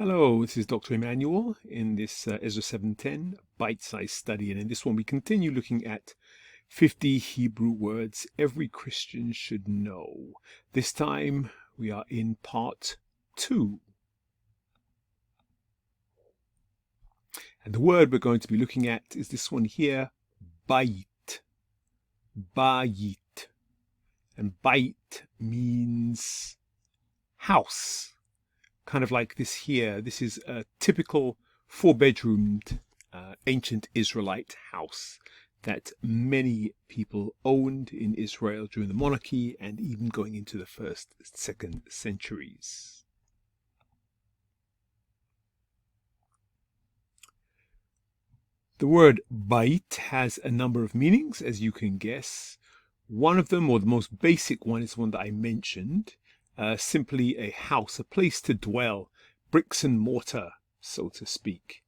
Hello, this is Dr. Emmanuel in this Ezra 7:10 bite-sized study, and in this one we continue looking at 50 Hebrew words every Christian should know. This time we are in part 2. And the word we're going to be looking at is this one here, BAYIT. BAYIT. And BAYIT means house. Kind of like this here. This is a typical 4-bedroomed ancient Israelite house that many people owned in Israel during the monarchy and even going into the 1st, 2nd centuries. The word bayit has a number of meanings, as you can guess. One of them, or the most basic one, is one that I mentioned. Simply a house, a place to dwell, bricks and mortar, so to speak.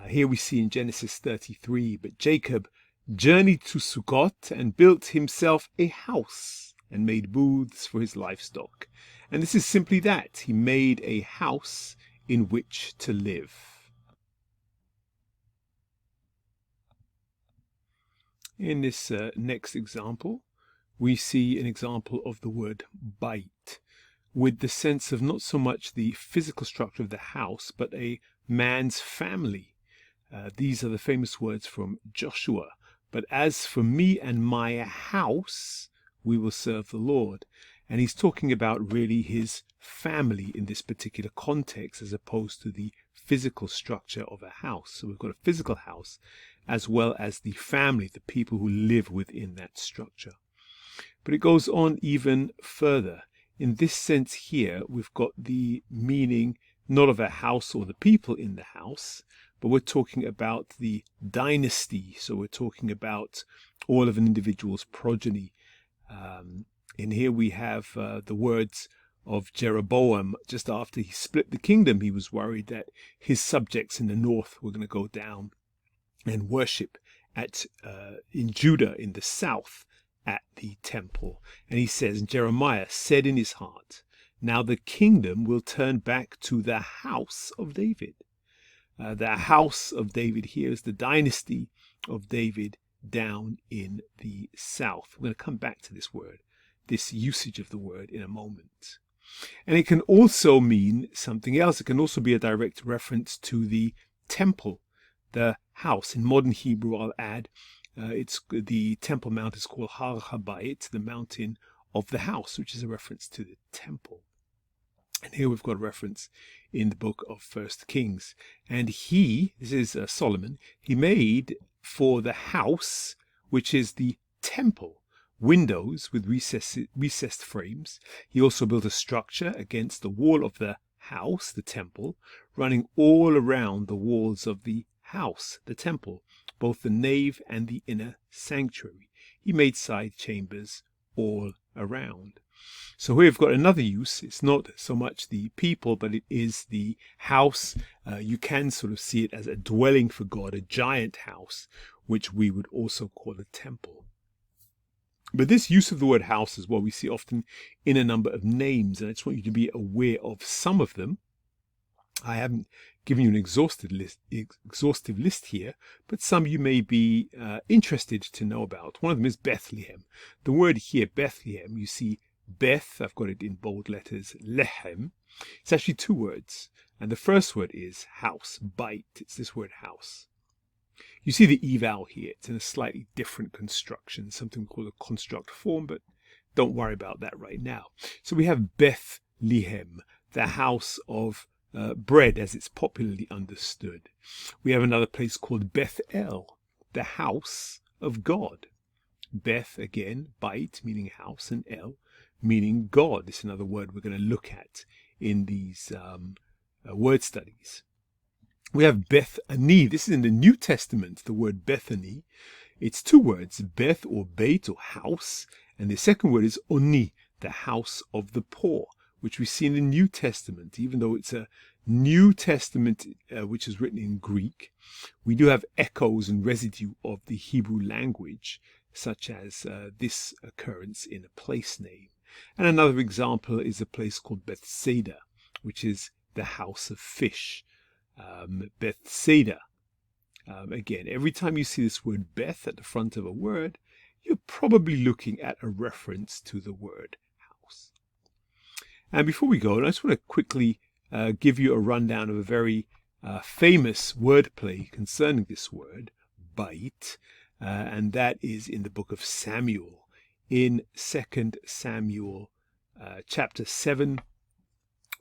Here we see in Genesis 33, but Jacob journeyed to Sukkot and built himself a house and made booths for his livestock. And this is simply that. He made a house in which to live. In this next example, we see an example of the word bayit, with the sense of not so much the physical structure of the house, but a man's family. These are the famous words from Joshua. But as for me and my house, we will serve the Lord. And he's talking about really his family in this particular context, as opposed to the physical structure of a house. So we've got a physical house, as well as the family, the people who live within that structure. But it goes on even further. In this sense here, we've got the meaning not of a house or the people in the house, but we're talking about the dynasty. So we're talking about all of an individual's progeny. In here we have the words of Jeroboam. Just after he split the kingdom, he was worried that his subjects in the north were going to go down and worship in Judah in the south at the temple. And he says, Jeremiah said in his heart, now the kingdom will turn back to the house of David. The house of David here is the dynasty of David down in the south. We're going to come back to this word, this usage of the word, in a moment. And it can also mean something else. It can also be a direct reference to the temple, the house. In modern Hebrew, I'll add, the Temple Mount is called Har HaBayit, the mountain of the house, which is a reference to the temple. And here we've got a reference in the book of 1 Kings. And this is Solomon, he made for the house, which is the temple, windows with recessed frames. He also built a structure against the wall of the house, the temple, running all around the walls of the house, the temple, both the nave and the inner sanctuary. He made side chambers all around. So here we've got another use. It's not so much the people, but it is the house. You can sort of see it as a dwelling for God, a giant house, which we would also call a temple. But this use of the word house is what we see often in a number of names, and I just want you to be aware of some of them. I haven't given you an exhaustive list here, but some you may be interested to know about. One of them is Bethlehem. The word here, Bethlehem, you see Beth, I've got it in bold letters, Lehem. It's actually two words. And the first word is house, bait. It's this word house. You see the eval here. It's in a slightly different construction, something called a construct form, but don't worry about that right now. So we have Bethlehem, the house of bread, as it's popularly understood. We have another place called Bethel, the house of God. Beth, again, bait, meaning house, and El, meaning God. It's another word we're going to look at in these word studies. We have Bethany. This is in the New Testament, the word Bethany. It's two words, Beth or Beit or house, and the second word is Oni, the house of the poor, which we see in the New Testament. Even though it's a New Testament which is written in Greek, we do have echoes and residue of the Hebrew language, such as this occurrence in a place name. And another example is a place called Bethsaida, which is the house of fish, Bethsaida. Again, every time you see this word Beth at the front of a word, you're probably looking at a reference to the word house. And before we go, I just want to quickly give you a rundown of a very famous wordplay concerning this word, BAYIT, and that is in the book of Samuel. In 2 Samuel chapter 7,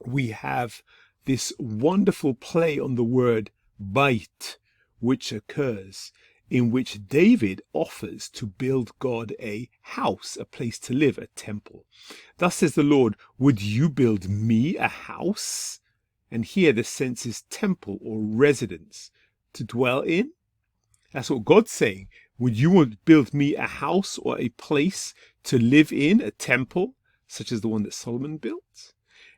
we have this wonderful play on the word BAYIT, which occurs, in which David offers to build God a house, a place to live, a temple. Thus says the Lord, would you build me a house? And here the sense is temple or residence to dwell in. That's what God's saying. Would you want to build me a house or a place to live in, a temple, such as the one that Solomon built?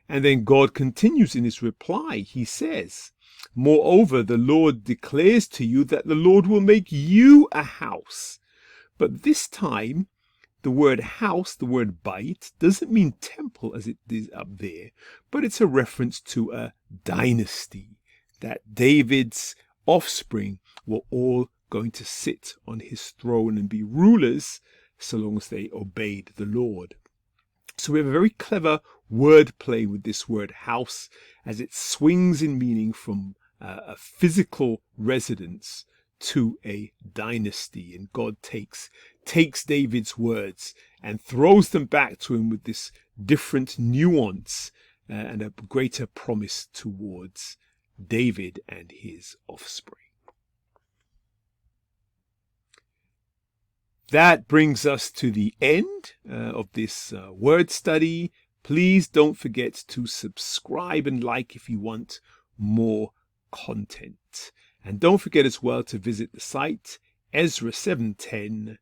And then God continues in his reply. He says, moreover, the Lord declares to you that the Lord will make you a house. But this time, the word house, the word bayit, doesn't mean temple as it is up there, but it's a reference to a dynasty, that David's offspring were all going to sit on his throne and be rulers so long as they obeyed the Lord. So we have a very clever word play with this word house, as it swings in meaning from a physical residence to a dynasty. And God takes David's words and throws them back to him with this different nuance and a greater promise towards David and his offspring. That brings us to the end of this word study. Please don't forget to subscribe and like if you want more content. And don't forget as well to visit the site ezra710.com.